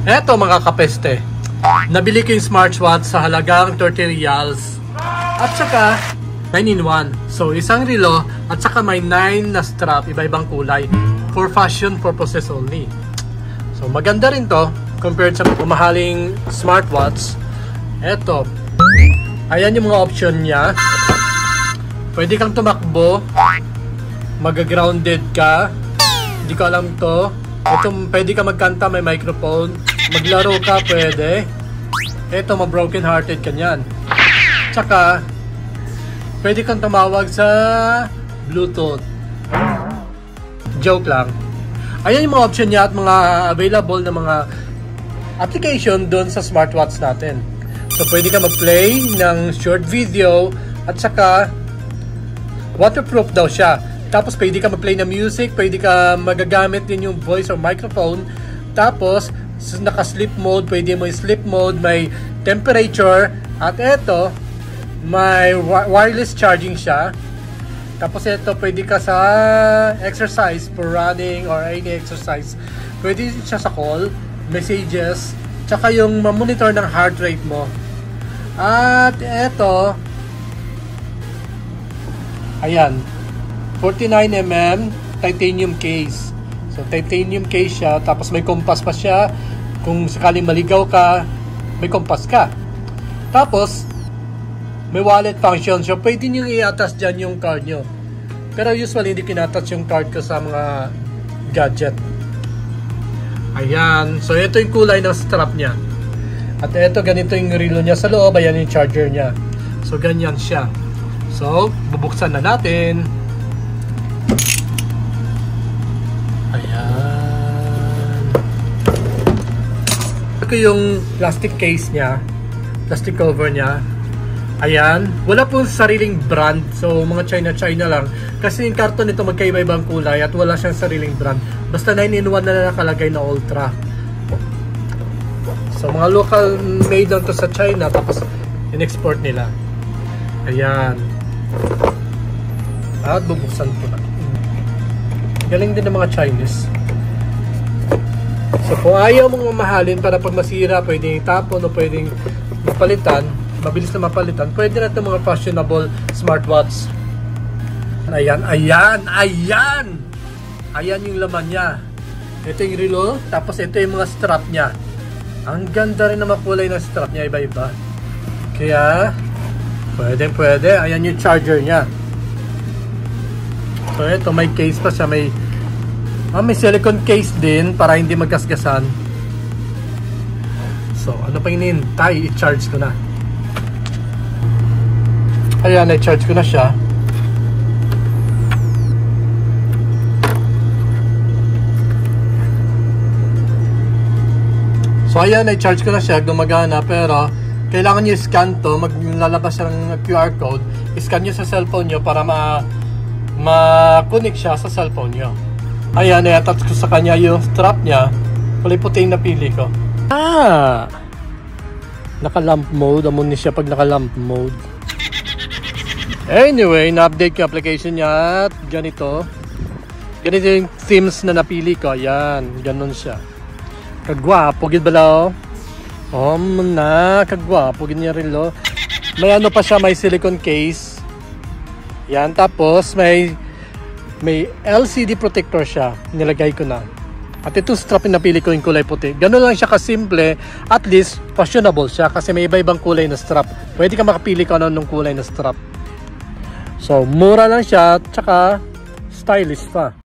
Eto mga kapeste, nabili ko yung smartwatch sa halagang 30 reals. At saka 9-in-1. So isang relo at saka may 9 na strap, iba-ibang kulay. For fashion purposes only. So maganda rin to compared sa mamahaling smartwatch. Eto, ayan yung mga option niya. Pwede kang tumakbo, mag-grounded ka. Hindi ko alam to. Ito, pwede ka magkanta, may microphone. Maglaro ka, pwede. Ito, ma-broken hearted ka niyan. Tsaka, pwede kang tumawag sa Bluetooth. Joke lang. Ayan yung mga option niya at mga available na mga application doon sa smartwatch natin. So, pwede ka mag-play ng short video at saka waterproof daw siya. Tapos, pwede ka mag-play ng music, pwede ka magagamit din yung voice or microphone. Tapos, naka-sleep mode, pwede mo yung sleep mode, may temperature. At ito, may wireless charging siya. Tapos ito, pwede ka sa exercise for running or any exercise. Pwede siya sa call, messages, tsaka yung ma-monitor ng heart rate mo. At ito, ayan, 49mm titanium case. So titanium case siya, tapos may compass pa siya. Kung sakaling maligaw ka, may compass ka. Tapos may wallet function. So pwede nyo i-attach dyan yung card nyo. Pero usually hindi pinattach yung card ko sa mga gadget. Ayan. So ito yung kulay ng strap nya. At ito, ganito yung relo nya sa loob. Ayan yung charger nya. So ganyan siya. So bubuksan na natin. Ayan. Ito yung plastic case nya. Plastic cover nya. Ayan. Wala po sariling brand. So mga China lang. Kasi yung karton nito magkaiba-ibang kulay at wala siyang sariling brand. Basta 9-in-1 na nakalagay na Ultra. So mga local made lang to sa China. Tapos in-export nila. Ayan. At bubuksan ko na. Galing din ng mga Chinese. So kung ayaw mong mamahalin para pag masira, pwedeng itapon o pwedeng mapalitan, mabilis na mapalitan, pwede na itong mga fashionable smartwatch. Ayan, ayan, ayan! Ayan yung laman niya. Ito yung relo, tapos ito yung mga strap niya. Ang ganda rin na makulay ng strap niya, iba-iba. Kaya, pwede. Ayan yung charger niya. So ito, may case pa siya, may silicone case din para hindi magkasgasan. So, ano pa hinihintay? I-charge ko na. Ayan, i-charge ko na siya. So, ayan, i-charge ko na siya. Gumagana, pero kailangan nyo i-scan to. Maglalabas siya ng QR code. I-scan nyo sa cellphone nyo para ma-connect siya sa cellphone nyo. Ayan, i-attach ko sa kanya yung strap niya. Kulay puti yung napili ko. Naka-lamp mode. Amon niya siya pag naka-lamp mode. Anyway, na-update ko application niya at ganito. Ganito yung themes na napili ko. Ayan, ganun siya. Kagwapo, gid balaw. Kagwapo, gid niya rin lo. May ano pa siya, may silicone case. Yan, tapos may LCD protector siya. Nilagay ko na. At itong strap na napili ko yung kulay puti. Ganun lang siya kasimple. At least, fashionable siya kasi may iba-ibang kulay na strap. Pwede ka makapili kung anong kulay na strap. So, mura lang siya. Tsaka, stylish pa.